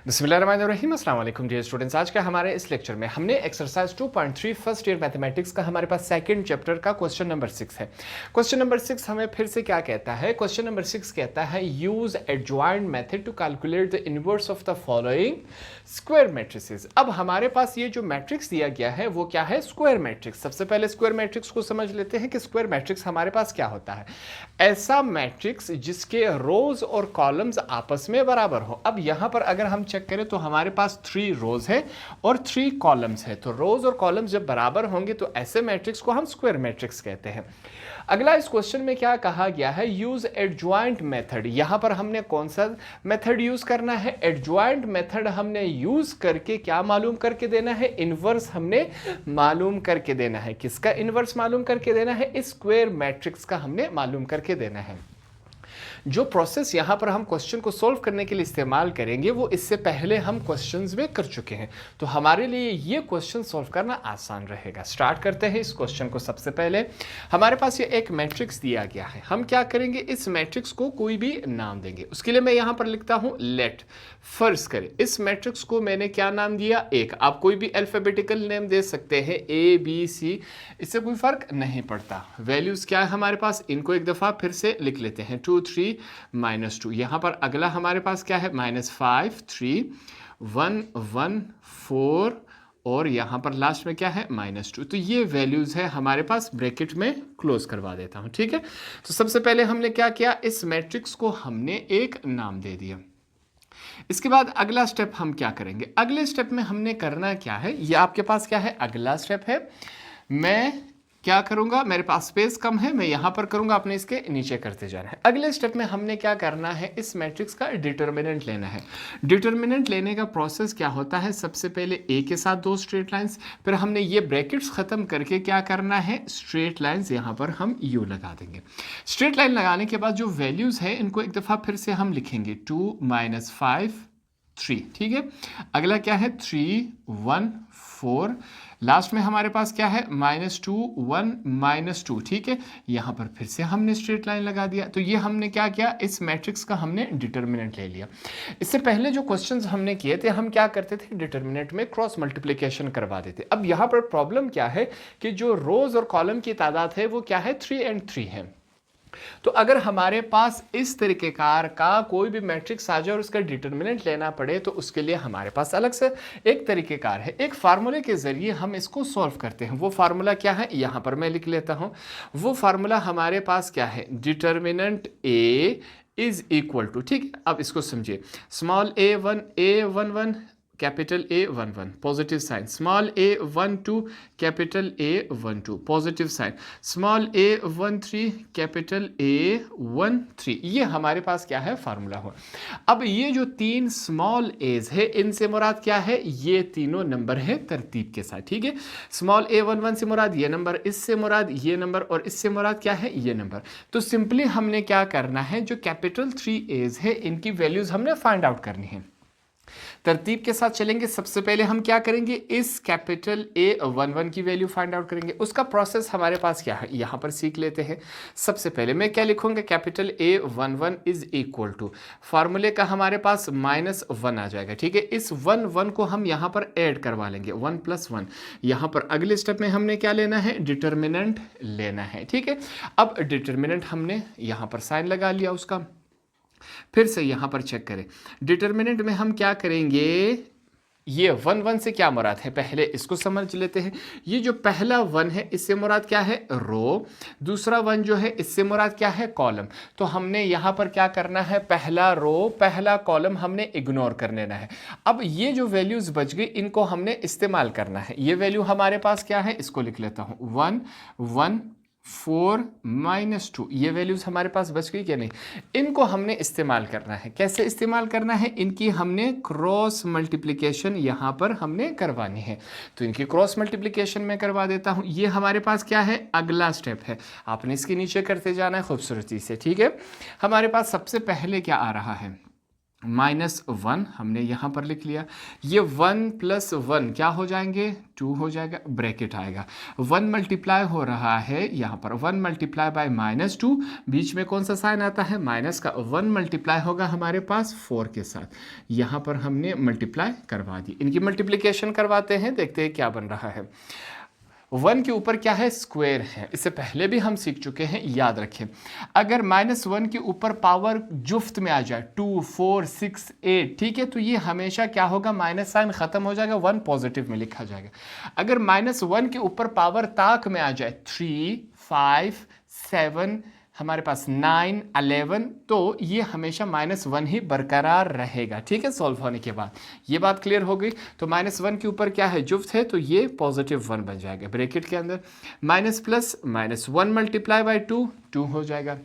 बिस्मिल्लाहिर्रहमानिर्रहीम अस्सलाम वालेकुम डियर स्टूडेंट्स। आज का हमारे इस लेक्चर में हमने एक्सरसाइज 2.3 फर्स्ट ईयर मैथमेटिक्स का हमारे पास सेकंड चैप्टर का क्वेश्चन नंबर 6 है। क्वेश्चन नंबर 6 हमें फिर से क्या कहता है? क्वेश्चन नंबर 6 कहता है use adjoint method to calculate the inverse of the following square matrices. अब हमारे पास ये जो मैट्रिक्स दिया गया है वो क्या है? Square matrix. सबसे पहले स्क्वायर मैट्रिक्स को समझ लेते हैं कि स्क्वायर मैट्रिक्स हमारे पास क्या होता है। ऐसा मैट्रिक्स जिसके रोज और कॉलम्स आपस में बराबर हो। अब यहां पर अगर हम चेक करें तो हमारे पास 3 रोज है और 3 कॉलम्स है, तो रोज और कॉलम्स जब बराबर होंगे तो ऐसे मैट्रिक्स को हम स्क्वायर मैट्रिक्स कहते हैं। अगला इस क्वेश्चन में क्या कहा गया है? Use adjoint method. यहां पर हमने कौन सा मेथड यूज करना है? एडजॉइंट मेथड हमने यूज करके क्या मालूम करके देना है? इनवर्स हमने मालूम करके देना है। किसका इनवर्स मालूम करके देना है? इस स्क्वायर मैट्रिक्स का हमने मालूम करके देना है। जो प्रोसेस यहां पर हम क्वेश्चन को सॉल्व करने के लिए इस्तेमाल करेंगे वो इससे पहले हम क्वेश्चंस में कर चुके हैं, तो हमारे लिए ये क्वेश्चन सॉल्व करना आसान रहेगा। स्टार्ट करते हैं इस क्वेश्चन को। सबसे पहले हमारे पास ये एक मैट्रिक्स दिया गया है। हम क्या करेंगे? इस मैट्रिक्स को कोई भी नाम देंगे। उसके लिए मैं यहां पर लिखता हूं लेट। फर्ज करें इस मैट्रिक्स को मैंने क्या नाम दिया? एक। आप कोई भी अल्फाबेटिकल नेम दे सकते हैं, ए बी सी, इससे कोई फर्क नहीं पड़ता। वैल्यूज क्या है हमारे पास? इनको एक दफा फिर से लिख लेते हैं। 2 3 -2। यहां पर अगला हमारे पास क्या है? -5 3 1 1 4 और यहां पर लास्ट में क्या है? -2। तो ये वैल्यूज है हमारे पास। ब्रैकेट में क्लोज करवा देता हूं, ठीक है। तो सबसे पहले हमने क्या किया? इस मैट्रिक्स को हमने एक नाम दे दिया। इसके बाद अगला स्टेप हम क्या करेंगे? अगले स्टेप में हमने करना क्या है? ये आपके पास क्या है? अगला स्टेप है। मैं क्या करूंगा? मेरे पास स्पेस कम है, मैं यहां पर करूंगा, आपने इसके नीचे करते जाना है। अगले स्टेप में हमने क्या करना है? इस मैट्रिक्स का डिटर्मिनेंट लेना है। डिटर्मिनेंट लेने का प्रोसेस क्या होता है? सबसे पहले ए के साथ 2 स्ट्रेट लाइंस, फिर हमने ये ब्रैकेट्स खत्म करके क्या करना है? स्ट्रेट लाइंस यहां पर हम यू लगा देंगे। स्ट्रेट लाइन लगाने के बाद जो वैल्यूज है इनको एक दफा फिर से हम लिखेंगे। 2 -5 3, ठीक है। अगला क्या है? 3 1 4। लास्ट में हमारे पास क्या है? -2 1 -2, ठीक है। यहां पर फिर से हमने स्ट्रेट लाइन लगा दिया। तो ये हमने क्या किया? इस मैट्रिक्स का हमने डिटर्मिनेंट ले लिया। इससे पहले जो क्वेश्चंस हमने किए थे, हम क्या करते थे? डिटर्मिनेंट में क्रॉस मल्टीप्लिकेशन करवा देते। अब यहां पर प्रॉब्लम क्या है कि जो रोज और कॉलम की तादाद है वो क्या है? 3 और 3 है। तो अगर हमारे पास इस तरीकेकार का कोई भी मैट्रिक्स आ जाए और उसका डिटर्मिनेंट लेना पड़े तो उसके लिए हमारे पास अलग से एक तरीकेकार है। एक फार्मूले के जरिए हम इसको सॉल्व करते हैं। वो फार्मूला क्या है? यहां पर मैं लिख लेता हूं। वो फार्मूला हमारे पास क्या है? Determinant A is equal to, ठीक है। अब इसको समझिए। Small a1 capital A11 positive sign, small a12 capital A12 positive sign, small a13 capital A13। ये हमारे पास क्या है? फार्मूला हो। अब ये जो 3 स्मॉल एज है इनसे मुराद क्या है? ये तीनों नंबर है तरतीब के साथ, ठीक है। स्मॉल a11 से मुराद ये नंबर, इससे मुराद ये नंबर और इससे मुराद क्या है? ये नंबर। तो सिंपली हमने क्या करना है? जो कैपिटल 3 एज है इनकी वैल्यूज हमने फाइंड आउट करनी है। तरतीब के साथ चलेंगे। सबसे पहले हम क्या करेंगे? इस कैपिटल A11 की वैल्यू फाइंड आउट करेंगे। उसका प्रोसेस हमारे पास क्या है यहां पर सीख लेते हैं। सबसे पहले मैं क्या लिखूंगा? Capital A11 is equal to, फार्मूले का हमारे पास -1 आ जाएगा, ठीक है। इस 1 को हम यहां पर ऐड करवा लेंगे, 1 + 1। यहां पर अगले स्टेप में हमने क्या लेना है? डिटर्मिनेंट लेना है, ठीक है। अब डिटर्मिनेंट हमने यहां पर साइन लगा लिया उसका। फिर से यहां पर चेक करें। डिटर्मिनेंट में हम क्या करेंगे? ये 1 से क्या मुराद है? पहले इसको समझ लेते हैं। ये जो पहला 1 है इससे मुराद क्या है? रो। दूसरा 1 जो है इससे मुराद क्या है? कॉलम। तो हमने यहां पर क्या करना है? पहला रो पहला कॉलम हमने इग्नोर कर लेना है। अब ये जो वैल्यूज बच गई इनको हमने इस्तेमाल करना है। ये वैल्यू हमारे पास क्या है? इसको लिख लेता हूं। 1 1 4 -2, ये वैल्यूज हमारे पास बच गई क्या? नहीं। इनको हमने इस्तेमाल करना है। कैसे इस्तेमाल करना है? इनकी हमने क्रॉस मल्टीप्लिकेशन यहां पर हमने करवानी है। तो इनकी क्रॉस मल्टीप्लिकेशन में करवा देता हूं। ये हमारे पास क्या है? अगला स्टेप है। आपने इसके नीचे करते जाना है खूबसूरती से, ठीक है। हमारे पास सबसे पहले क्या आ रहा है? -1 हमने यहाँ पर लिख लिया। ये 1 + 1 क्या हो जाएंगे, 2 हो जाएगा, ब्रैकेट आएगा। 1 मल्टीप्लाई हो रहा है यहाँ पर 1 मल्टीप्लाई बाय -2, बीच में कौन सा साइन आता है, माइनस का। 1 मल्टीप्लाई होगा हमारे पास 4 के साथ, यहाँ पर हमने मल्टीप्लाई करवा दी। इनकी मल्टीप्लिकेशन करवाते हैं, देखते हैं क्या बन रहा है। 1 के ऊपर क्या है, स्क्वायर है, इससे पहले भी हम सीख चुके हैं, याद रखें। अगर -1 के ऊपर पावर जुफ्त में आ जाए 2, 4, 6, 8, ठीक है, तो ये हमेशा क्या होगा, माइनस साइन खत्म हो जाएगा, 1 पॉजिटिव में लिखा जाएगा। अगर -1 के ऊपर पावर ताक में आ जाए 3, 5, 7, हमारे पास 9, 11, तो ये हमेशा -1 ही बरकरार रहेगा, ठीक है, सॉल्व होने के बाद। ये बात क्लियर हो गई। तो -1 के ऊपर क्या है, जुफ्त है, तो ये +1 बन जाएगा ब्रैकेट के अंदर। माइनस प्लस -1 मल्टीप्लाई बाय 2, 2 हो जाएगा।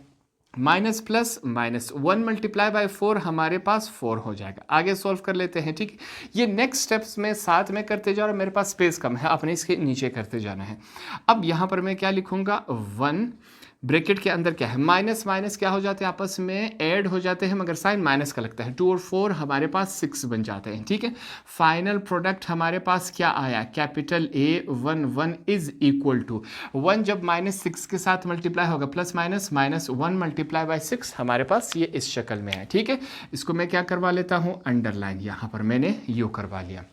माइनस प्लस -1 मल्टीप्लाई बाय 4 हमारे पास 4 हो जाएगा। आगे सॉल्व कर लेते हैं, ठीक है। ये नेक्स्ट स्टेप्स में साथ में करते जा रहा हूँ, मेरे पास स्पेस कम है, आपने इसके नीचे करते जाना है। अब यहाँ पर मैं क्या लिखूँगा, 1 ब्रैकेट के अंदर क्या है, माइनस माइनस क्या हो जाते हैं, आपस में ऐड हो जाते हैं, मगर साइन माइनस का लगता है। 2 और 4 हमारे पास 6 बन जाते हैं, ठीक है। फाइनल प्रोडक्ट हमारे पास क्या आया, capital A 1 is equal to 1 जब -6 के साथ मल्टीप्लाई होगा, प्लस माइनस -1 मल्टीप्लाई बाय 6 हमारे पास ये इस शक्ल में है, ठीक है। इसको मैं क्या करवा लेता हूँ, अंडरलाइन, यहाँ पर मैंने यू करवा लिया।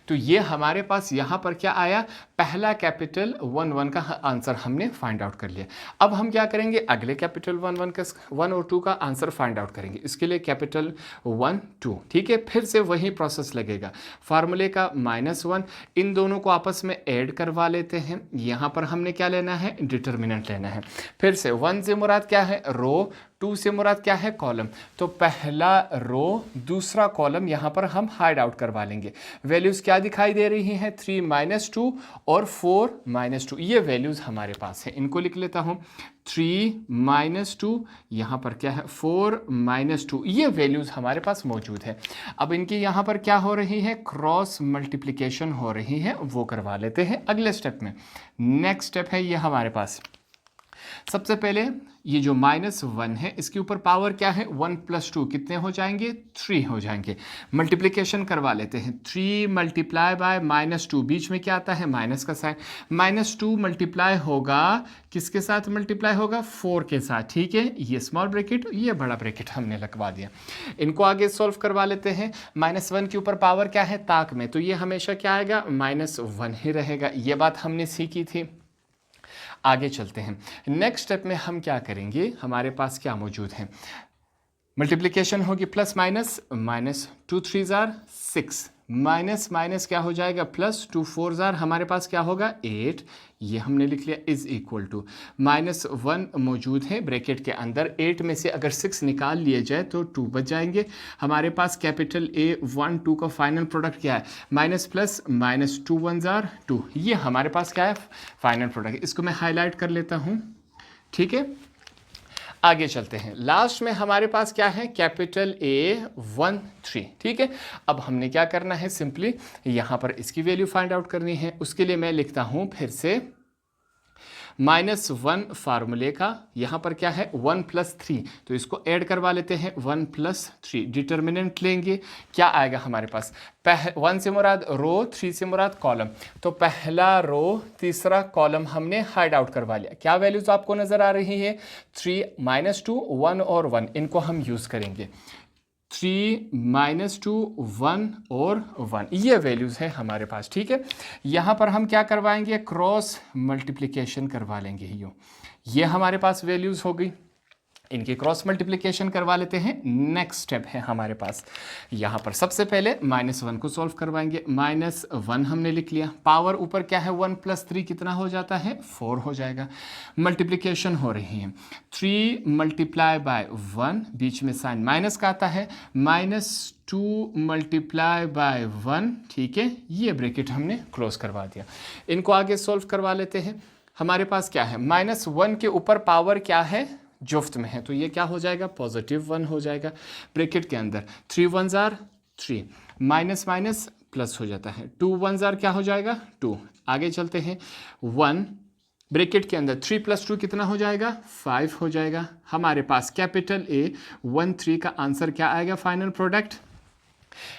तो ये हमारे पास यहाँ पर क्या आया, पहला कैपिटल 1 का आंसर हमने फाइंड आउट कर लिया। अब हम क्या करेंगे, अगले कैपिटल 1 और 2 का आंसर फाइंड आउट करेंगे। इसके लिए कैपिटल 1, 2, ठीक है, फिर से वही प्रोसेस लगेगा। फार्मूले का -1, इन दोनों को आपस में ऐड करवा लेते हैं। यहाँ पर हमने क्या लेना है, डिटर्मिनेंट लेना है। फिर से 1 से मुराद क्या है, रो, 2 से मुराद क्या है, कॉलम। तो पहला रो, दूसरा कॉलम यहाँ पर हम हाइड आउट करवा लेंगे। वैल्यूज़ क्या दिखाई दे रही हैं, 3 - 2 और 4 - 2, ये वैल्यूज़ हमारे पास है। इनको लिख लेता हूँ, 3 - 2, यहाँ पर क्या है, 4 - 2, ये वैल्यूज़ हमारे पास मौजूद है। अब इनकी यहाँ पर क्या हो रही है, क्रॉस मल्टीप्लिकेशन हो रही है, वो करवा लेते हैं अगले स्टेप में। नेक्स्ट स्टेप है ये हमारे पास, सबसे पहले ये जो -1 है, इसके ऊपर पावर क्या है, 1 + 2 कितने हो जाएंगे, 3 हो जाएंगे। मल्टीप्लिकेशन करवा लेते हैं, 3 मल्टीप्लाई बाय -2, बीच में क्या आता है, माइनस का साइन। -2 मल्टीप्लाई होगा, किसके साथ मल्टीप्लाई होगा, 4 के साथ, ठीक है। ये स्मॉल ब्रैकेट, ये बड़ा ब्रैकेट हमने लगवा दिया। इनको आगे सॉल्व करवा लेते हैं। -1 के ऊपर पावर क्या है, ताक में, तो ये हमेशा क्या आएगा, -1 ही रहेगा। ये बात हमने सीखी थी। आगे चलते हैं, नेक्स्ट स्टेप में हम क्या करेंगे, हमारे पास क्या मौजूद है, मल्टीप्लिकेशन होगी plus minus, -2 3 jar 6, minus minus क्या हो जाएगा, +2 4 जार हमारे पास क्या होगा, 8, ये हमने लिख लिया, इज इक्वल टू -1 मौजूद है ब्रैकेट के अंदर। 8 में से अगर 6 निकाल लिए जाए तो 2 बच जाएंगे हमारे पास। कैपिटल A 1 2 का फाइनल प्रोडक्ट क्या है, माइनस प्लस, -2 1 जार 2, ये हमारे पास क्या है, फाइनल प्रोडक्ट। इसको मैं हाईलाइट कर लेता हूँ, ठीक है। आगे चलते हैं, लास्ट में हमारे पास क्या है, कैपिटल A 1 3, ठीक है। अब हमने क्या करना है, सिंपली यहाँ पर इसकी वैल्यू फाइंड आउट करनी है। उसके लिए मैं लिखता हूँ फिर से -1 फार्मूले का, यहाँ पर क्या है, 1 + 3, तो इसको ऐड करवा लेते हैं, 1 + 3, डिटर्मिनेंट लेंगे, क्या आएगा हमारे पास, 1 से मुराद रो, 3 से मुराद कॉलम। तो पहला रो, तीसरा कॉलम हमने हाइड आउट करवा लिया। क्या वैल्यूज आपको नजर आ रही है, 3 - 2 1 और 1, इनको हम यूज करेंगे। 3 - 2 1 और 1, ये वैल्यूज़ है हमारे पास, ठीक है। यहाँ पर हम क्या करवाएंगे, क्रॉस मल्टीप्लिकेशन करवा लेंगे। ये हमारे पास वैल्यूज़ हो गई, इनकी क्रॉस मल्टीप्लिकेशन करवा लेते हैं। नेक्स्ट स्टेप है हमारे पास, यहाँ पर सबसे पहले -1 को सॉल्व करवाएंगे। -1 हमने लिख लिया, पावर ऊपर क्या है, 1 + 3 कितना हो जाता है, 4 हो जाएगा। मल्टीप्लिकेशन हो रही है, 3 मल्टीप्लाई बाय 1, बीच में साइन माइनस का आता है, -2 मल्टीप्लाई बाय 1, ठीक है। ये ब्रैकेट हमने क्लोज करवा दिया। इनको आगे सॉल्व करवा लेते हैं। हमारे पास क्या है, -1 के ऊपर पावर क्या है, जुफ्त में है, तो ये क्या हो जाएगा, +1 हो जाएगा ब्रैकेट के अंदर। 3 1 जार 3, माइनस माइनस प्लस हो जाता है, 2 1 जार क्या हो जाएगा, 2। आगे चलते हैं, 1 ब्रैकेट के अंदर 3 + 2 कितना हो जाएगा, 5 हो जाएगा। हमारे पास कैपिटल ए 1 3 का आंसर क्या आएगा, फाइनल प्रोडक्ट।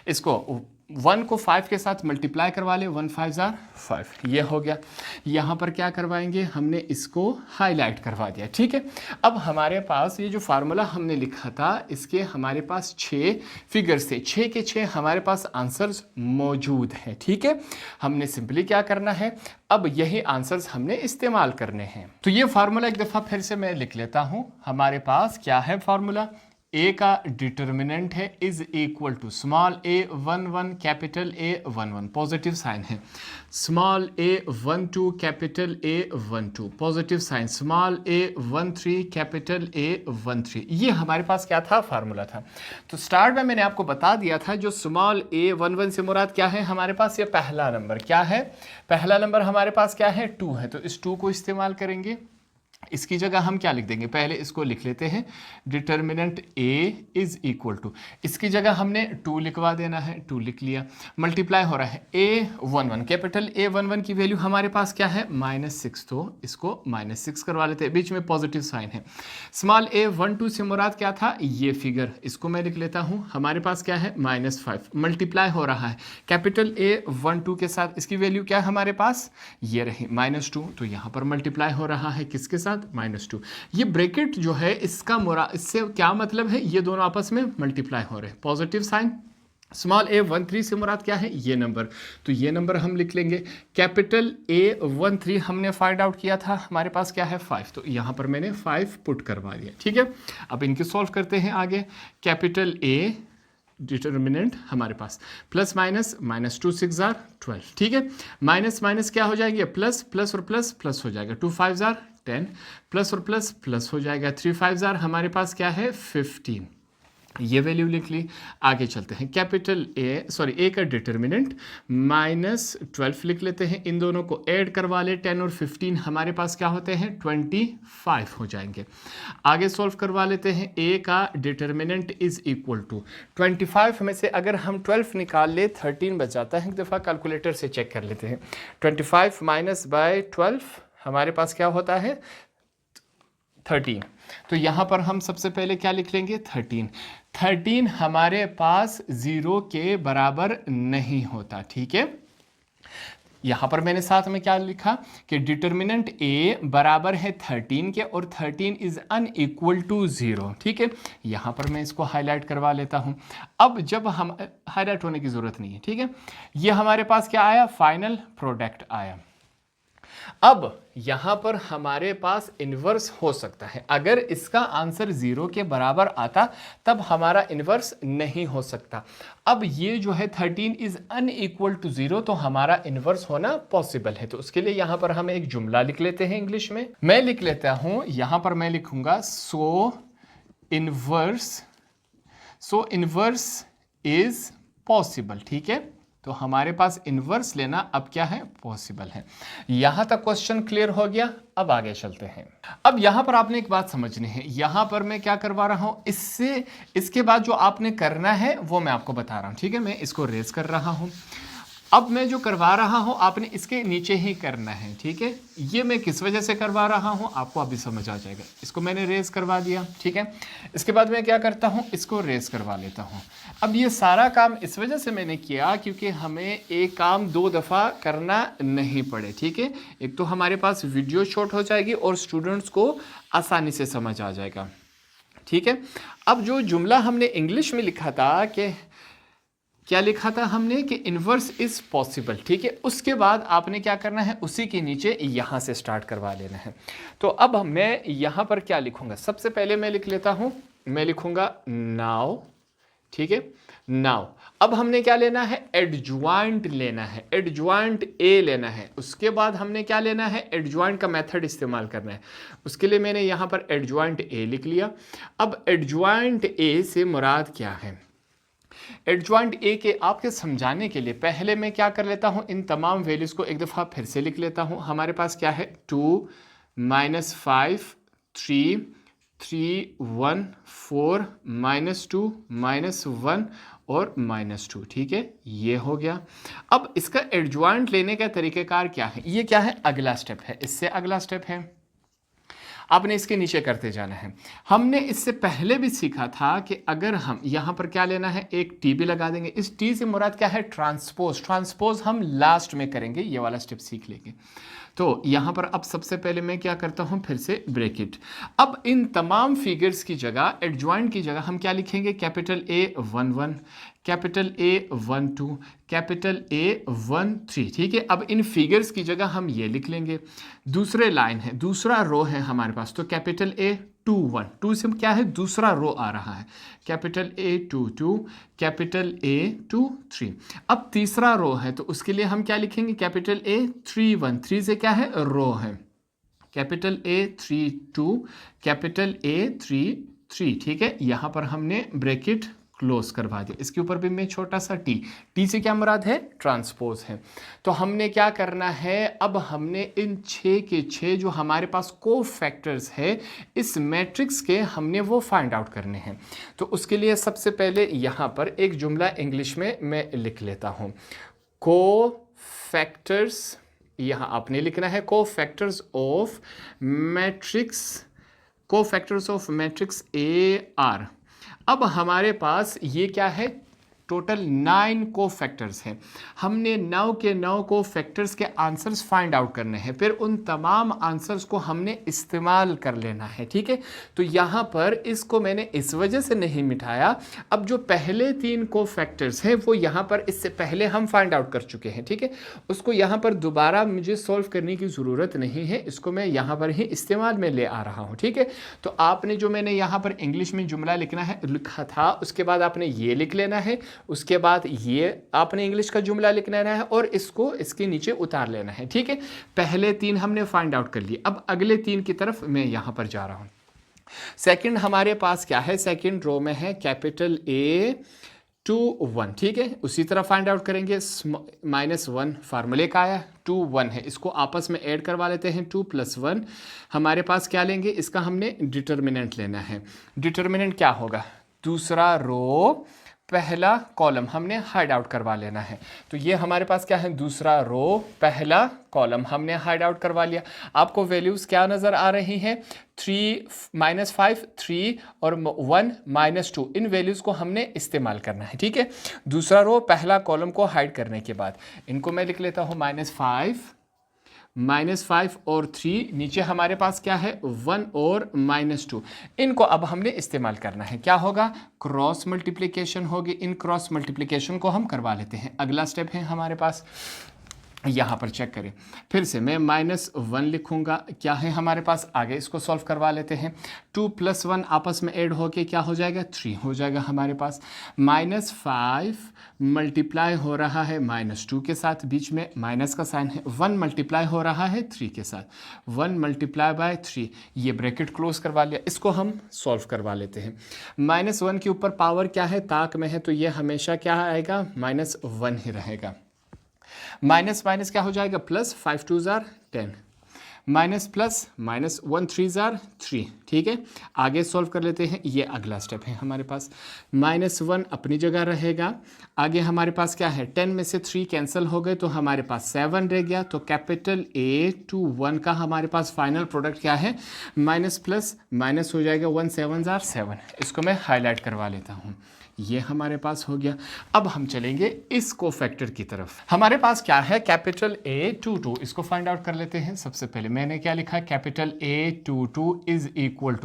इसको 1 को 5 के साथ मल्टीप्लाई करवा ले, 1 5 = 5, ये हो गया। यहाँ पर क्या करवाएंगे, हमने इसको हाईलाइट करवा दिया, ठीक है। अब हमारे पास ये जो फार्मूला हमने लिखा था, इसके हमारे पास 6 फिगर्स थे, 6 के 6 हमारे पास आंसर्स मौजूद हैं, ठीक है। हमने सिंपली क्या करना है, अब यही आंसर्स हमने इस्तेमाल करने हैं। तो ये फार्मूला एक दफ़ा फिर से मैं लिख लेता हूँ। हमारे पास क्या है फार्मूला, ए का डिटर्मिनेंट है is equal to small a 1 1 capital A 1 1, positive sign है, small a 1 2 capital A 1 2, positive sign, small a 1 3 capital A 1 3। ये हमारे पास क्या था, फार्मूला था। तो स्टार्ट में मैंने आपको बता दिया था जो स्मॉल a 1 1 से मुराद क्या है, हमारे पास ये पहला नंबर क्या है, पहला नंबर हमारे पास क्या है, 2 है। तो इस 2 को इस्तेमाल करेंगे। इसकी जगह हम क्या लिख देंगे, पहले इसको लिख लेते हैं, determinant a is equal to, इसकी जगह हमने 2 लिखवा देना है, 2 लिख लिया। मल्टीप्लाई हो रहा है a 1 1, कैपिटल A 1 1 की वैल्यू हमारे पास क्या है, -6, तो इसको -6 करवा लेते हैं, बीच में पॉजिटिव साइन है। स्मॉल a 1 2 से मुराद क्या था, ये फिगर, इसको मैं लिख लेता हूँ, हमारे पास क्या है -5। मल्टीप्लाई हो रहा है कैपिटल A 1 2 के साथ, इसकी वैल्यू क्या है हमारे पास, ये रही -2, तो यहाँ पर मल्टीप्लाई हो रहा है किसके साथ, -2। ये ब्रैकेट जो है इसका इससे क्या मतलब है, ये दोनों आपस में मल्टीप्लाई हो रहे हैं, पॉजिटिव साइन। स्मॉल a 1 3 से मुराद क्या है, ये नंबर, तो ये नंबर हम लिख लेंगे। कैपिटल A 1 3 हमने फाइंड आउट किया था, हमारे पास क्या है 5, तो यहाँ पर मैंने 5 पुट करवा दिया, ठीक है। अब इनके सॉल्व करते हैं आगे। कैपिटल A डिटर्मिनेंट हमारे पास प्लस माइनस, -2 6 = 12, ठीक है। माइनस माइनस क्या हो जाएगी, प्लस, प्लस और प्लस प्लस हो जाएगा, 2 5 = 10, प्लस और प्लस प्लस हो जाएगा, 3 5 = हमारे पास क्या है 15, ये वैल्यू लिख ली। आगे चलते हैं, कैपिटल ए का डिटर्मिनेंट -12 लिख लेते हैं, इन दोनों को ऐड करवा ले, 10 और 15 हमारे पास क्या होते हैं 25 हो जाएंगे। आगे सॉल्व करवा लेते हैं, ए का डिटर्मिनेंट इज इक्वल टू 25 में से अगर हम 12 निकाल ले 13 बच जाता है, एक दफ़ा कैलकुलेटर से चेक कर लेते हैं। 25 - 12 हमारे पास क्या होता है 13, तो यहाँ पर हम सबसे पहले क्या लिख लेंगे 13 हमारे पास 0 के बराबर नहीं होता, ठीक है। यहाँ पर मैंने साथ में क्या लिखा कि डिटर्मिनेंट a बराबर है 13 के और 13 इज अनइक्वल टू 0, ठीक है। यहाँ पर मैं इसको हाईलाइट करवा लेता हूँ। अब जब हम हाईलाइट होने की ज़रूरत नहीं है, ठीक है। ये हमारे पास क्या आया, फाइनल प्रोडक्ट आया। अब यहां पर हमारे पास इन्वर्स हो सकता है, अगर इसका आंसर 0 के बराबर आता तब हमारा इन्वर्स नहीं हो सकता। अब ये जो है 13 इज अनइक्वल टू 0, तो हमारा इन्वर्स होना पॉसिबल है। तो उसके लिए यहां पर हम एक जुमला लिख लेते हैं इंग्लिश में। मैं लिख लेता हूं, यहां पर मैं लिखूंगा सो इन्वर्स इज पॉसिबल, ठीक है। तो हमारे पास इन्वर्स लेना अब क्या है, पॉसिबल है। यहां तक क्वेश्चन क्लियर हो गया। अब आगे चलते हैं। अब यहां पर आपने एक बात समझनी है, यहां पर मैं क्या करवा रहा हूं, इसके बाद जो आपने करना है वो मैं आपको बता रहा हूं, ठीक है। मैं इसको रेज कर रहा हूं। अब मैं जो करवा रहा हूं आपने इसके नीचे ही करना है, ठीक है। ये मैं किस वजह से करवा रहा हूं आपको अभी समझ आ जाएगा। इसको मैंने रेज करवा दिया, ठीक है। इसके बाद मैं क्या करता हूं, इसको रेज करवा लेता हूं। अब ये सारा काम इस वजह से मैंने किया क्योंकि हमें एक काम 2 दफ़ा करना नहीं पड़े, ठीक है। एक तो हमारे पास वीडियो शॉर्ट हो जाएगी और स्टूडेंट्स को आसानी से समझ आ जाएगा, ठीक है। अब जो जुमला हमने इंग्लिश में लिखा था कि क्या लिखा था हमने कि इन्वर्स इज पॉसिबल, ठीक है। उसके बाद आपने क्या करना है, उसी के नीचे यहाँ से स्टार्ट करवा लेना है। तो अब मैं यहाँ पर क्या लिखूंगा, सबसे पहले मैं लिख लेता हूँ, मैं लिखूंगा नाउ, ठीक है। नाउ अब हमने क्या लेना है, एडज्वाइंट लेना है, एडज्वाइंट ए लेना है। उसके बाद हमने क्या लेना है, एडज्वाइंट का मेथड इस्तेमाल करना है। उसके लिए मैंने यहाँ पर एडज्वाइंट ए लिख लिया। अब एडज्वाइंट ए से मुराद क्या है, एडज्वाइंट ए के आपके समझाने के लिए पहले मैं क्या कर लेता हूँ, इन तमाम वैल्यूज को एक दफ़ा फिर से लिख लेता हूँ। हमारे पास क्या है 2 - 5 3 3 1 4 -2 -1 और -2, ठीक है, ये हो गया। अब इसका एडजॉइंट लेने का तरीक़ेकार क्या है, ये क्या है, अगला स्टेप है, इससे अगला स्टेप है, आपने इसके नीचे करते जाना है। हमने इससे पहले भी सीखा था कि अगर हम यहाँ पर क्या लेना है, एक टी भी लगा देंगे। इस टी से मुराद क्या है, ट्रांसपोज। ट्रांसपोज हम लास्ट में करेंगे, ये वाला स्टेप सीख लेंगे। तो यहाँ पर अब सबसे पहले मैं क्या करता हूँ, फिर से ब्रैकेट। अब इन तमाम फिगर्स की जगह, एडजॉइंट की जगह हम क्या लिखेंगे, capital A 1 1, capital A 1 2, capital A 1 3, ठीक है। अब इन फिगर्स की जगह हम ये लिख लेंगे। दूसरे लाइन है, दूसरा रो है हमारे पास, तो कैपिटल A 2 1, 2 से क्या है, दूसरा रो आ रहा है, कैपिटल A 2 2, कैपिटल A 2 3। अब तीसरा रो है, तो उसके लिए हम क्या लिखेंगे, कैपिटल A 3 1, 3 से क्या है, रो है, कैपिटल A 3 2, कैपिटल A 3 3, ठीक है। यहाँ पर हमने ब्रैकेट क्लोज करवा दिया। इसके ऊपर भी मैं छोटा सा टी से क्या मुराद है, ट्रांसपोज है। तो हमने क्या करना है, अब हमने इन 6 के 6 जो हमारे पास को फैक्टर्स है इस मैट्रिक्स के, हमने वो फाइंड आउट करने हैं। तो उसके लिए सबसे पहले यहाँ पर एक जुमला इंग्लिश में मैं लिख लेता हूँ, को फैक्टर्स, यहाँ आपने लिखना है को फैक्टर्स ऑफ मैट्रिक्स, को फैक्टर्स ऑफ मैट्रिक्स AR। अब हमारे पास ये क्या है, टोटल 9 को फैक्टर्स हैं। हमने 9 के 9 को फैक्टर्स के आंसर्स फाइंड आउट करने हैं, फिर उन तमाम आंसर्स को हमने इस्तेमाल कर लेना है, ठीक है। तो यहाँ पर इसको मैंने इस वजह से नहीं मिटाया। अब जो पहले 3 को फैक्टर्स हैं वो यहाँ पर इससे पहले हम फाइंड आउट कर चुके हैं, ठीक है। उसको यहाँ पर दोबारा मुझे सॉल्व करने की ज़रूरत नहीं है, इसको मैं यहाँ पर ही इस्तेमाल में ले आ रहा हूँ, ठीक है। तो आपने जो मैंने यहाँ पर इंग्लिश में जुमला लिखा था, उसके बाद आपने ये लिख लेना है, उसके बाद ये आपने इंग्लिश का जुमला लिख लेना है और इसको इसके नीचे उतार लेना है, ठीक है। पहले 3 हमने फाइंड आउट कर लिए, अब अगले 3 की तरफ मैं यहाँ पर जा रहा हूँ। सेकंड हमारे पास क्या है, सेकंड रो में है कैपिटल A 2 1, ठीक है। उसी तरह फाइंड आउट करेंगे, -1 फार्मूले का आया, 2 1 है, इसको आपस में ऐड करवा लेते हैं, 2 + 1 हमारे पास क्या लेंगे, इसका हमने डिटर्मिनेंट लेना है। डिटर्मिनेंट क्या होगा, दूसरा रो पहला कॉलम हमने हाइड आउट करवा लेना है। तो ये हमारे पास क्या है, दूसरा रो पहला कॉलम हमने हाइड आउट करवा लिया। आपको वैल्यूज़ क्या नज़र आ रही हैं, 3 -5 3 और 1 -2, इन वैल्यूज़ को हमने इस्तेमाल करना है, ठीक है। दूसरा रो पहला कॉलम को हाइड करने के बाद इनको मैं लिख लेता हूँ -5 और 3, नीचे हमारे पास क्या है, 1 और -2। इनको अब हमने इस्तेमाल करना है, क्या होगा, क्रॉस मल्टीप्लिकेशन होगी। इन क्रॉस मल्टीप्लिकेशन को हम करवा लेते हैं। अगला स्टेप है हमारे पास, यहाँ पर चेक करें, फिर से मैं -1 लिखूंगा, क्या है हमारे पास, आगे इसको सॉल्व करवा लेते हैं। 2 + 1 आपस में ऐड होके क्या हो जाएगा, 3 हो जाएगा हमारे पास। -5 मल्टीप्लाई हो रहा है -2 के साथ, बीच में माइनस का साइन है। 1 मल्टीप्लाई हो रहा है 3 के साथ, 1 × 3, ये ब्रैकेट क्लोज करवा लिया। इसको हम सॉल्व करवा लेते हैं। -1 के ऊपर पावर क्या है, ताक में है, तो ये हमेशा क्या आएगा, -1 ही रहेगा। माइनस माइनस क्या हो जाएगा, प्लस, 5 2 = 10, माइनस प्लस, -1 3 = 3, ठीक है। आगे सॉल्व कर लेते हैं, ये अगला स्टेप है हमारे पास। -1 अपनी जगह रहेगा। आगे हमारे पास क्या है, 10 में से 3 कैंसिल हो गए तो हमारे पास 7 रह गया। तो कैपिटल A 2 1 का हमारे पास फाइनल प्रोडक्ट क्या है, माइनस प्लस माइनस हो जाएगा, 1 7 = 7। इसको मैं हाईलाइट करवा लेता हूँ, ये हमारे पास हो गया। अब हम चलेंगे इस कोफैक्टर की तरफ। हमारे पास क्या है, कैपिटल A 2 2, इसको फाइंड आउट कर लेते हैं। सबसे पहले मैंने क्या लिखा, कैपिटल A 2 2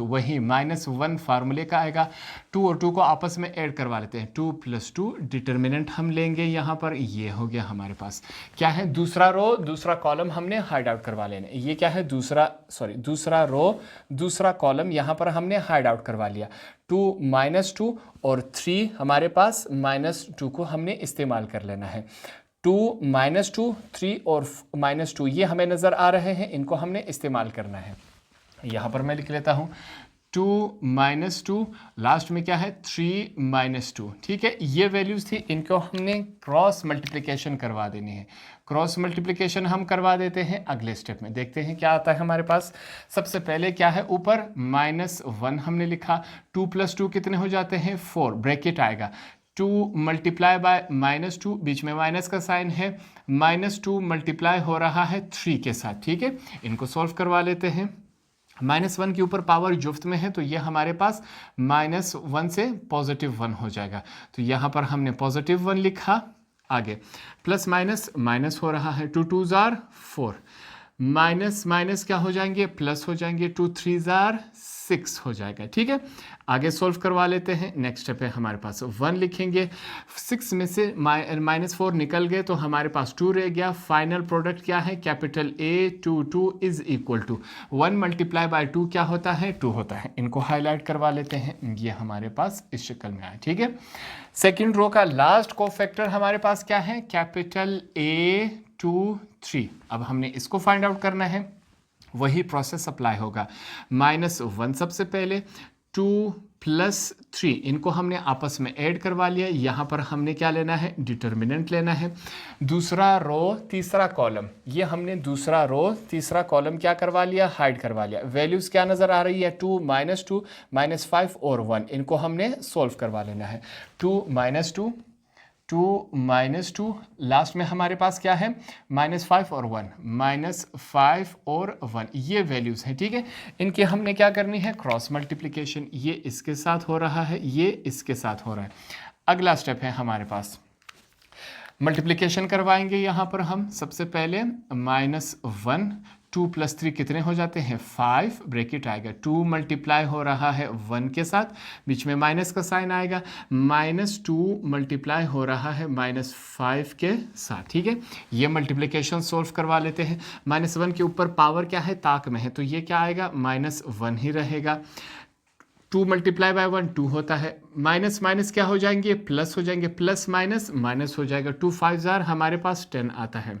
= वही -1 फार्मूले का आएगा। 2 और 2 को आपस में ऐड करवा लेते हैं, 2 + 2 डिटर्मिनेंट हम लेंगे यहाँ पर। ये हो गया हमारे पास, क्या है, दूसरा रो दूसरा कॉलम हमने हाइड आउट करवा लेना। ये क्या है, दूसरा रो दूसरा कॉलम यहाँ पर हमने हाइड आउट करवा लिया। 2 -2 और 3 हमारे पास -2 को हमने इस्तेमाल कर लेना है। 2 -2 3 और -2 ये हमें नज़र आ रहे हैं, इनको हमने इस्तेमाल करना है। यहाँ पर मैं लिख लेता हूँ 2 - 2, लास्ट में क्या है 3 - 2। ठीक है, ये वैल्यूज़ थी, इनको हमने क्रॉस मल्टीप्लिकेशन करवा देनी है। क्रॉस मल्टीप्लिकेशन हम करवा देते हैं अगले स्टेप में। देखते हैं क्या आता है हमारे पास। सबसे पहले क्या है, ऊपर -1 हमने लिखा, 2 + 2 कितने हो जाते हैं 4, ब्रैकेट आएगा 2 मल्टीप्लाई बाय -2, बीच में माइनस का साइन है, -2 मल्टीप्लाई हो रहा है 3 के साथ। ठीक है, इनको सॉल्व करवा लेते हैं। -1 के ऊपर पावर जुफ्त में है, तो ये हमारे पास -1 से +1 हो जाएगा। तो यहाँ पर हमने +1 लिखा। आगे प्लस माइनस माइनस हो रहा है, 2 2 ज़ार 4, माइनस माइनस क्या हो जाएंगे, प्लस हो जाएंगे, 2 3 ज़ार 6 हो जाएगा। ठीक है, आगे सोल्व करवा लेते हैं। नेक्स्ट स्टेप है हमारे पास 1 लिखेंगे, 6 में से -4 निकल गए तो हमारे पास 2 रह गया। फाइनल प्रोडक्ट क्या है, capital A 2 2 is equal to 1 multiply by 2 क्या होता है, 2 होता है। इनको हाईलाइट करवा लेते हैं, ये हमारे पास इस शक्ल में आया। ठीक है, सेकेंड रो का लास्ट कोफैक्टर हमारे पास क्या है, कैपिटल A 2 3। अब हमने इसको फाइंड आउट करना है, वही प्रोसेस अप्लाई होगा। -1 सबसे पहले, 2 + 3 इनको हमने आपस में ऐड करवा लिया। यहाँ पर हमने क्या लेना है, डिटर्मिनेंट लेना है। दूसरा रो तीसरा कॉलम, ये हमने दूसरा रो तीसरा कॉलम क्या करवा लिया, हाइड करवा लिया। वैल्यूज़ क्या नज़र आ रही है, 2 - 2 -5 और 1, इनको हमने सोल्व करवा लेना है। 2 - 2 2 - 2, लास्ट में हमारे पास क्या है, -5 और 1, -5 और 1, ये वैल्यूज़ हैं। ठीक है, इनकी हमने क्या करनी है, क्रॉस मल्टीप्लिकेशन। ये इसके साथ हो रहा है, ये इसके साथ हो रहा है। अगला स्टेप है हमारे पास, मल्टीप्लिकेशन करवाएंगे। यहाँ पर हम सबसे पहले -1, 2 + 3 कितने हो जाते हैं 5, ब्रैकेट आएगा, 2 मल्टीप्लाई हो रहा है 1 के साथ, बीच में माइनस का साइन आएगा, -2 मल्टीप्लाई हो रहा है -5 के साथ। ठीक है, ये मल्टीप्लिकेशन सोल्व करवा लेते हैं। -1 के ऊपर पावर क्या है, ताक में है, तो ये क्या आएगा, -1 ही रहेगा। 2 मल्टीप्लाई बाय 1 2 होता है, माइनस माइनस क्या हो जाएंगे, प्लस हो जाएंगे, प्लस माइनस माइनस हो जाएगा, 2 5 ज़ार हमारे पास 10 आता है।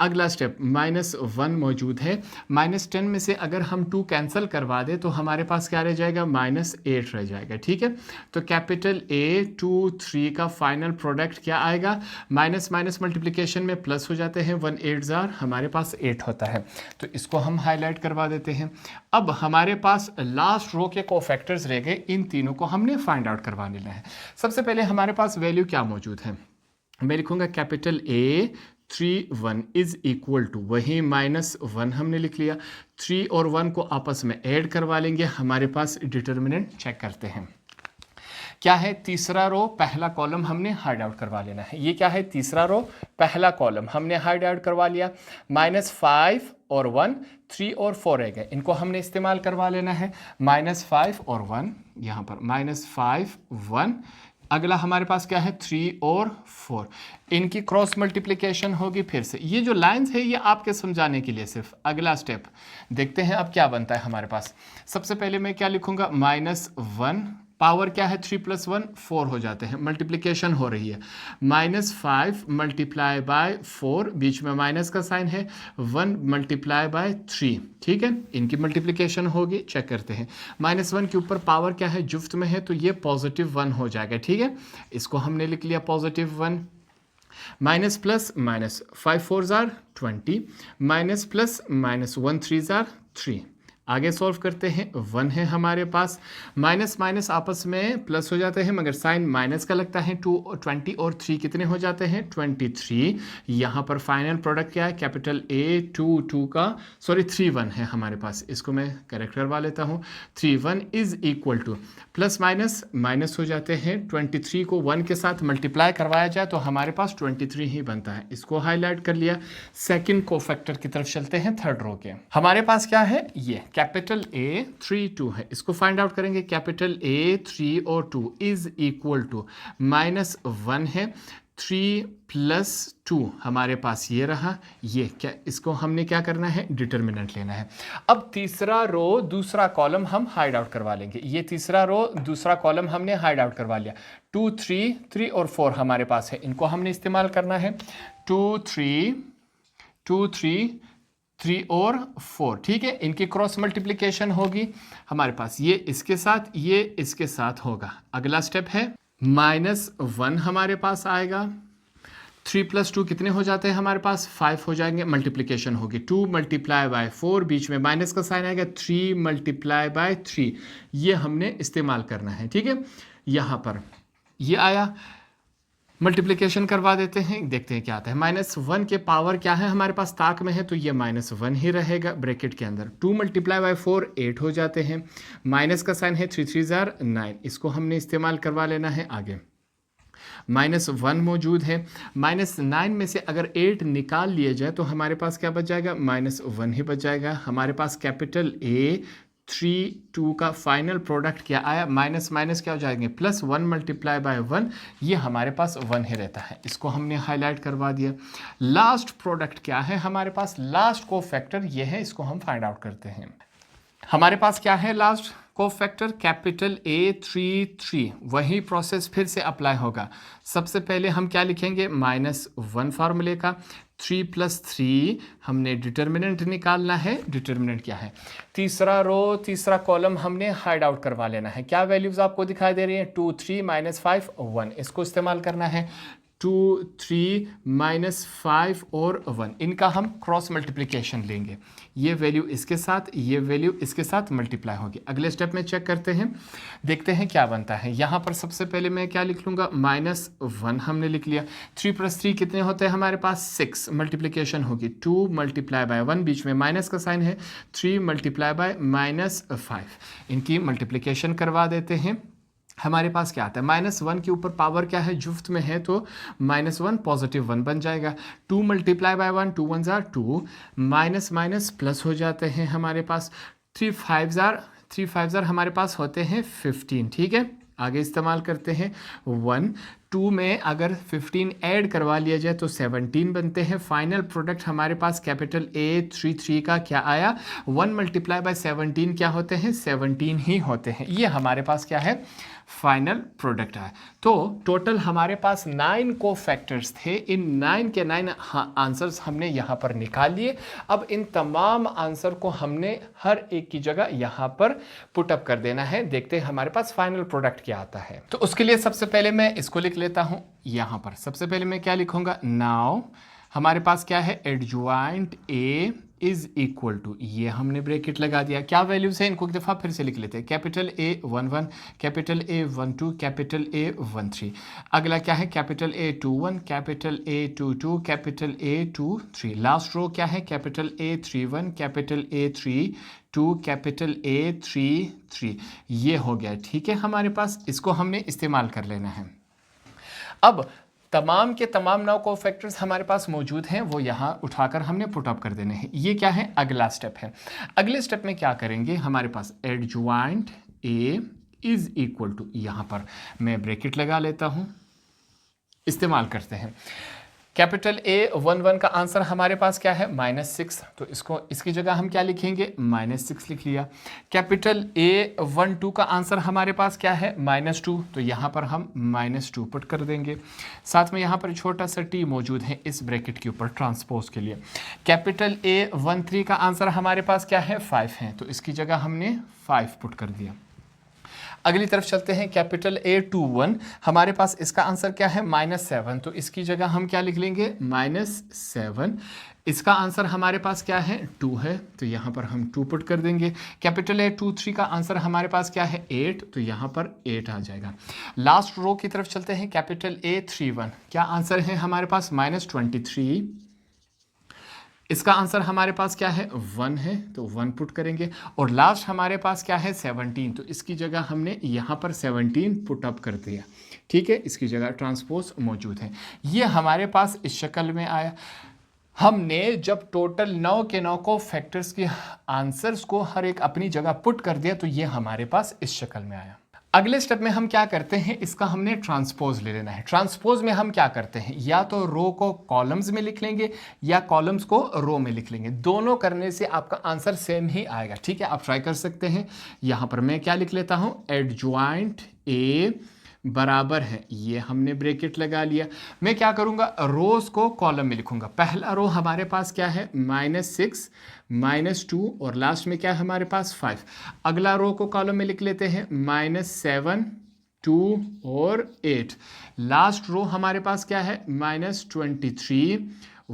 अगला स्टेप, -1 मौजूद है, -10 में से अगर हम 2 कैंसिल करवा दें तो हमारे पास क्या रह जाएगा, -8 रह जाएगा। ठीक है, तो कैपिटल A 2 3 का फाइनल प्रोडक्ट क्या आएगा, माइनस माइनस मल्टीप्लिकेशन में प्लस हो जाते हैं, 1 8 ज़ार हमारे पास 8 होता है। तो इसको हम हाईलाइट करवा देते हैं। अब हमारे पास लास्ट रो के कोफैक्टर्स रह गए, इन तीनों को हमने फाइंड आउट करवा लेना है। सबसे पहले हमारे पास वैल्यू क्या मौजूद है, मैं लिखूंगा capital A 3 1 is equal to, वही -1 हमने लिख लिया, 3 और 1 को आपस में ऐड करवा लेंगे। हमारे पास डिटर्मिनेंट चेक करते हैं, क्या है, तीसरा रो पहला कॉलम हमने हाइड आउट करवा लेना है। ये क्या है, तीसरा रो पहला कॉलम हमने हाइड आउट करवा लिया। -5 और 1, 3 और 4 रह गए, इनको हमने इस्तेमाल करवा लेना है। -5 और 1, यहाँ पर -5 1, अगला हमारे पास क्या है, 3 और 4, इनकी क्रॉस मल्टीप्लिकेशन होगी। फिर से ये जो लाइंस है ये आपके समझाने के लिए सिर्फ। अगला स्टेप देखते हैं अब क्या बनता है हमारे पास। सबसे पहले मैं क्या लिखूंगा, -1, पावर क्या है, 3 + 1 4 हो जाते हैं, मल्टीप्लिकेशन हो रही है। -5 मल्टीप्लाई बाय 4, बीच में माइनस का साइन है, 1 मल्टीप्लाई बाय 3। ठीक है, इनकी मल्टीप्लिकेशन होगी, चेक करते हैं। -1 के ऊपर पावर क्या है, जुफ्त में है, तो ये +1 हो जाएगा। ठीक है, इसको हमने लिख लिया +1, माइनस प्लस माइनस, 5 4 ज़ार 20, माइनस प्लस माइनस, 1 3 ज़ार 3। आगे सॉल्व करते हैं, 1 है हमारे पास, माइनस माइनस आपस में प्लस हो जाते हैं मगर साइन माइनस का लगता है, 20 और 3 कितने हो जाते हैं, 23। यहाँ पर फाइनल प्रोडक्ट क्या है, कैपिटल A 2 2 का, सॉरी 3 1 है हमारे पास, इसको मैं करेक्ट करवा लेता हूँ। 3 1 is equal to, plus minus minus हो जाते हैं, 23 को 1 के साथ मल्टीप्लाई करवाया जाए तो हमारे पास 23 ही बनता है। इसको हाईलाइट कर लिया। सेकेंड कोफैक्टर की तरफ चलते हैं, थर्ड रो के। हमारे पास क्या है, ये कैपिटल A 3 2 है, इसको फाइंड आउट करेंगे। कैपिटल A 3 और 2 इज इक्वल टू, -1 है, 3 + 2 हमारे पास ये रहा, ये क्या, इसको हमने क्या करना है, डिटर्मिनेंट लेना है। अब तीसरा रो दूसरा कॉलम हम हाइड आउट करवा लेंगे। ये तीसरा रो दूसरा कॉलम हमने हाइड आउट करवा लिया। 2 3 और 4 हमारे पास है, इनको हमने इस्तेमाल करना है। 2 3 3 और 4, ठीक है। इनकी क्रॉस मल्टीप्लिकेशन होगी हमारे पास, ये इसके साथ ये इसके साथ होगा। अगला स्टेप है -1 हमारे पास आएगा। 3 + 2 कितने हो जाते हैं हमारे पास? 5 हो जाएंगे। मल्टीप्लिकेशन होगी 2 × 4, बीच में माइनस का साइन आएगा, 3 × 3। ये हमने इस्तेमाल करना है, ठीक है। यहाँ पर ये आया, मल्टीप्लिकेशन करवा देते हैं, देखते हैं क्या आता है। -1 के पावर क्या है हमारे पास ताक में है, तो ये -1 ही रहेगा ब्रैकेट के अंदर। 2 × 4 8 हो जाते हैं, माइनस का साइन है, 3 3 9, इसको हमने इस्तेमाल करवा लेना है आगे। -1 मौजूद है, -9 में से अगर 8 निकाल लिए जाए तो हमारे पास क्या बच जाएगा? -1 ही बच जाएगा। हमारे पास कैपिटल A 3 2 का फाइनल प्रोडक्ट क्या आया? माइनस माइनस क्या हो जाएंगे? +1 × 1, ये हमारे पास 1 ही रहता है। इसको हमने हाईलाइट करवा दिया। लास्ट प्रोडक्ट क्या है हमारे पास? लास्ट को फैक्टर ये है, इसको हम फाइंड आउट करते हैं। हमारे पास क्या है लास्ट को फैक्टर? कैपिटल A 3 वही प्रोसेस फिर से अप्लाई होगा। सबसे पहले हम क्या लिखेंगे? -1 फार्मूले का, 3 + 3 हमने डिटर्मिनेंट निकालना है। डिटर्मिनेंट क्या है? तीसरा रो तीसरा कॉलम हमने हाइड आउट करवा लेना है। क्या वैल्यूज आपको दिखाई दे रही है? 2 3 -5 1, इसको इस्तेमाल करना है। 2 3 -5 और 1, इनका हम क्रॉस मल्टीप्लिकेशन लेंगे। ये वैल्यू इसके साथ, ये वैल्यू इसके साथ मल्टीप्लाई होगी। अगले स्टेप में चेक करते हैं, देखते हैं क्या बनता है। यहाँ पर सबसे पहले मैं क्या लिख लूँगा? -1 हमने लिख लिया। 3 + 3 कितने होते हैं हमारे पास? 6, मल्टीप्लिकेशन होगी 2 × 1, बीच में माइनस का साइन है, 3 × -5, इनकी मल्टीप्लिकेशन करवा देते हैं। हमारे पास क्या आता है? -1 के ऊपर पावर क्या है? जुफ्त में है, तो -1 +1 बन जाएगा। 2 × 1, 2 1 = 2, माइनस माइनस प्लस हो जाते हैं हमारे पास। 3 5 ज़ार हमारे पास होते हैं 15, ठीक है। आगे इस्तेमाल करते हैं 1 2 में अगर 15 ऐड करवा लिया जाए तो 17 बनते हैं। फाइनल प्रोडक्ट हमारे पास कैपिटल A 3 का क्या आया? 1 × 17 क्या होते हैं? 17 ही होते हैं। ये हमारे पास क्या है? फाइनल प्रोडक्ट है। तो टोटल हमारे पास 9 को फैक्टर्स थे। इन 9 के 9 आंसर्स हमने यहाँ पर निकाल लिए। अब इन तमाम आंसर को हमने हर एक की जगह यहाँ पर पुटअप कर देना है। देखते हैं हमारे पास फाइनल प्रोडक्ट क्या आता है। तो उसके लिए सबसे पहले मैं इसको लिख लेता हूँ यहाँ पर। सबसे पहले मैं क्या लिखूँगा? नाउ हमारे पास क्या है? Adjoint A is equal to, ये हमने ब्रैकेट लगा दिया। क्या वैल्यूज है? इनको एक दफ़ा फिर से लिख लेते हैं। Capital A 1 1, capital A 1 2, capital A 1 3। अगला क्या है? Capital A 2 1, capital A 2 2, capital A 2 3। Last row क्या है? Capital A 3 1, capital A 3 2, capital A 3 3। ये हो गया, ठीक है। हमारे पास इसको हमने इस्तेमाल कर लेना है। अब तमाम के तमाम 9 को फैक्टर्स हमारे पास मौजूद हैं, वो यहाँ उठाकर हमने पुट अप कर देने हैं। ये क्या है? अगला स्टेप है। अगले स्टेप में क्या करेंगे? हमारे पास adjoint A is equal to, यहाँ पर मैं ब्रैकेट लगा लेता हूँ, इस्तेमाल करते हैं। कैपिटल A 1 1 का आंसर हमारे पास क्या है? -6, तो इसको इसकी जगह हम क्या लिखेंगे? -6 लिख लिया। कैपिटल A 1 2 का आंसर हमारे पास क्या है? -2, तो यहाँ पर हम -2 पुट कर देंगे। साथ में यहाँ पर छोटा सा t मौजूद है इस ब्रैकेट के ऊपर ट्रांसपोज के लिए। कैपिटल A 1 3 का आंसर हमारे पास क्या है? 5 है, तो इसकी जगह हमने 5 पुट कर दिया। अगली तरफ चलते हैं। कैपिटल A 2 1 हमारे पास इसका आंसर क्या है? -7, तो इसकी जगह हम क्या लिख लेंगे? -7। इसका आंसर हमारे पास क्या है? 2 है, तो यहाँ पर हम 2 पुट कर देंगे। कैपिटल A 2 3 का आंसर हमारे पास क्या है? 8, तो यहाँ पर 8 आ जाएगा। लास्ट रो की तरफ चलते हैं। कैपिटल A 3 1, क्या आंसर है हमारे पास? -23। इसका आंसर हमारे पास क्या है? 1 है, तो 1 पुट करेंगे। और लास्ट हमारे पास क्या है? 17, तो इसकी जगह हमने यहाँ पर 17 पुट अप कर दिया, ठीक है। इसकी जगह ट्रांसपोज मौजूद है। ये हमारे पास इस शक्ल में आया। हमने जब टोटल 9 के 9 को फैक्टर्स के आंसर्स को हर एक अपनी जगह पुट कर दिया, तो ये हमारे पास इस शक्ल में आया। अगले स्टेप में हम क्या करते हैं? इसका हमने ट्रांसपोज ले लेना है। ट्रांसपोज में हम क्या करते हैं? या तो रो को कॉलम्स में लिख लेंगे या कॉलम्स को रो में लिख लेंगे। दोनों करने से आपका आंसर सेम ही आएगा, ठीक है। आप ट्राई कर सकते हैं। यहाँ पर मैं क्या लिख लेता हूँ? एडजॉइंट A बराबर है, ये हमने ब्रैकेट लगा लिया। मैं क्या करूँगा, रोज को कॉलम में लिखूंगा। पहला रो हमारे पास क्या है, -6 -2 और लास्ट में क्या है हमारे पास 5। अगला रो को कॉलम में लिख लेते हैं, -7 2 और 8। लास्ट रो हमारे पास क्या है, -23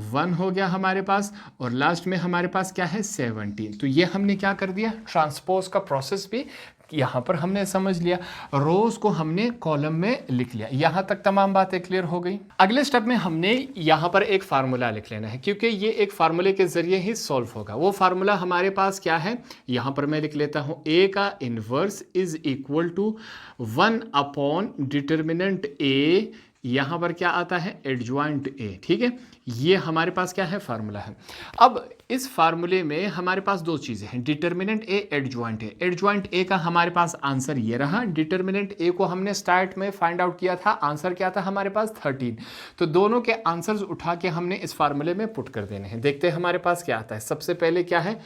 1 हो गया हमारे पास, और लास्ट में हमारे पास क्या है 17। तो ये हमने क्या कर दिया, ट्रांसपोज का प्रोसेस भी यहाँ पर हमने समझ लिया, रोज को हमने कॉलम में लिख लिया। यहाँ तक तमाम बातें क्लियर हो गई। अगले स्टेप में हमने यहाँ पर एक फार्मूला लिख लेना है, क्योंकि ये एक फार्मूले के जरिए ही सॉल्व होगा। वो फार्मूला हमारे पास क्या है, यहाँ पर मैं लिख लेता हूँ, ए का inverse is equal to 1 upon determinant A, यहाँ पर क्या आता है, एडजॉइंट ए। ठीक है, ये हमारे पास क्या है, फार्मूला है। अब इस फार्मूले में हमारे पास दो चीज़ें हैं, determinant A, adjoint A. Adjoint A का हमारे पास आंसर ये रहा, डिटर्मिनेंट ए को हमने स्टार्ट में फाइंड आउट किया था, आंसर क्या था हमारे पास 13। तो दोनों के आंसर्स उठा के हमने इस फार्मूले में पुट कर देने हैं। देखते हैं हमारे पास क्या आता है। सबसे पहले क्या है,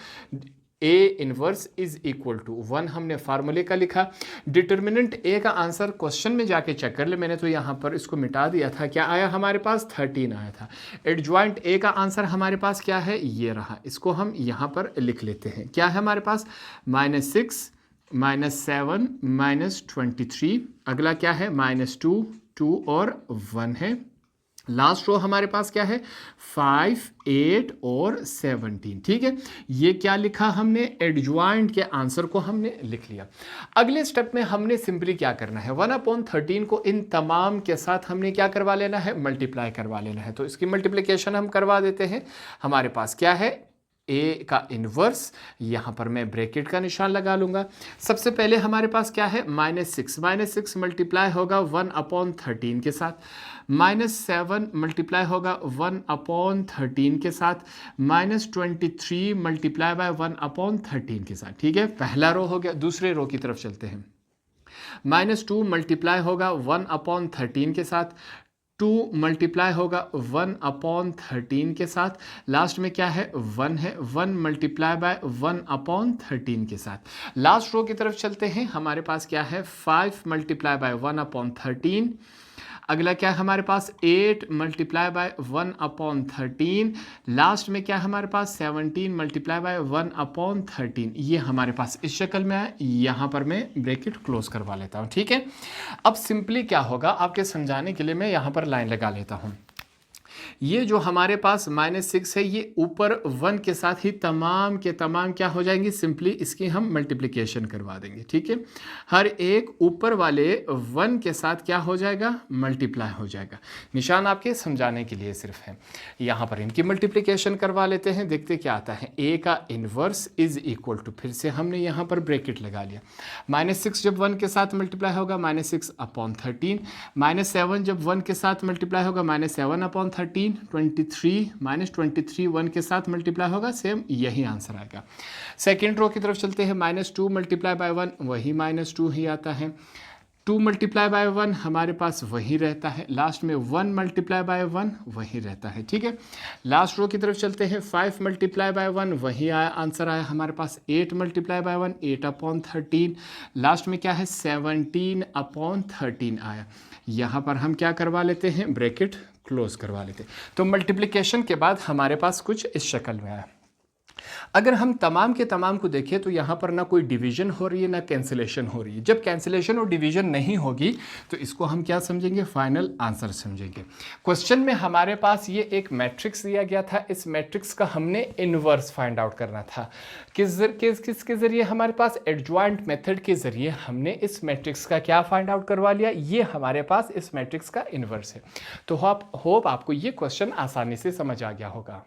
A inverse is equal to 1 हमने फार्मूले का लिखा। डिटर्मिनेंट ए का आंसर क्वेश्चन में जाके चेक कर ले, मैंने तो यहाँ पर इसको मिटा दिया था। क्या आया हमारे पास, 13 आया था। एडजॉइंट ए का आंसर हमारे पास क्या है, ये रहा। इसको हम यहाँ पर लिख लेते हैं। क्या है हमारे पास, -6 -7 -23। अगला क्या है, -2 2 और 1 है। लास्ट रो हमारे पास क्या है, 5 8 और 17। ठीक है, ये क्या लिखा हमने, एडजॉइंट के आंसर को हमने लिख लिया। अगले स्टेप में हमने सिंपली क्या करना है, 1/13 को इन तमाम के साथ हमने क्या करवा लेना है, मल्टीप्लाई करवा लेना है। तो इसकी मल्टीप्लिकेशन हम करवा देते हैं। हमारे पास क्या है, ए का इनवर्स, यहाँ पर मैं ब्रैकेट का निशान लगा लूँगा। सबसे पहले हमारे पास क्या है, -6 मल्टीप्लाई होगा 1/13 के साथ, -7 मल्टीप्लाई होगा 1/13 के साथ, -23 मल्टीप्लाई बाय 1/13 के साथ। ठीक है, पहला रो हो गया। दूसरे रो की तरफ चलते हैं। -2 मल्टीप्लाई होगा 1/13 के साथ, 2 मल्टीप्लाई होगा 1/13 के साथ, लास्ट में क्या है, 1 है, 1 मल्टीप्लाई बाय 1/13 के साथ। लास्ट रो की तरफ चलते हैं। हमारे पास क्या है, 5 मल्टीप्लाई बाय 1/13। अगला क्या है हमारे पास, 8 मल्टीप्लाई बाय 1/13। लास्ट में क्या है हमारे पास, 17 मल्टीप्लाई बाय 1/13। ये हमारे पास इस शक्ल में है। यहाँ पर मैं ब्रैकेट क्लोज करवा लेता हूँ। ठीक है, अब सिंपली क्या होगा, आपके समझाने के लिए मैं यहाँ पर लाइन लगा लेता हूँ। ये जो हमारे पास -6 है, ये ऊपर 1 के साथ ही तमाम के तमाम क्या हो जाएंगे, सिंपली इसकी हम मल्टीप्लिकेशन करवा देंगे। ठीक है, हर एक ऊपर वाले 1 के साथ क्या हो जाएगा, मल्टीप्लाई हो जाएगा। निशान आपके समझाने के लिए सिर्फ है। यहाँ पर इनकी मल्टीप्लिकेशन करवा लेते हैं, देखते क्या आता है। ए का इनवर्स इज इक्वल टू, फिर से हमने यहाँ पर ब्रैकेट लगा लिया। -6 जब 1 के साथ मल्टीप्लाई होगा, -6/13। -7 जब 1 के साथ मल्टीप्लाई होगा, -7/13। 23 -23 1 के साथ मल्टीप्लाई होगा, सेम यही आंसर आएगा। सेकेंड रो की तरफ चलते हैं। -2 मल्टीप्लाई बाय 1, वही -2 ही आता है। 2 मल्टीप्लाई बाय 1 हमारे पास वही रहता है। लास्ट में 1 मल्टीप्लाई बाय 1 वही रहता है। ठीक है, लास्ट रो की तरफ चलते हैं। 5 मल्टीप्लाई बाय 1 वही आया, आंसर आया हमारे पास। 8 मल्टीप्लाई बाय 1 8/13। लास्ट में क्या है, 17/13 आया। यहाँ पर हम क्या करवा लेते हैं, ब्रैकेट क्लोज करवा लेते हैं। तो मल्टीप्लिकेशन के बाद हमारे पास कुछ इस शक्ल में आया। अगर हम तमाम के तमाम को देखें तो यहाँ पर ना कोई डिवीजन हो रही है ना कैंसिलेशन हो रही है। जब कैंसिलेशन और डिवीजन नहीं होगी तो इसको हम क्या समझेंगे, फाइनल आंसर समझेंगे। क्वेश्चन में हमारे पास ये एक मैट्रिक्स दिया गया था, इस मैट्रिक्स का हमने इनवर्स फाइंड आउट करना था। किसके जरिए, हमारे पास एडजॉइंट मेथड के जरिए हमने इस मैट्रिक्स का क्या फाइंड आउट करवा लिया, ये हमारे पास इस मैट्रिक्स का इनवर्स है। तो होप आपको ये क्वेश्चन आसानी से समझ आ गया होगा।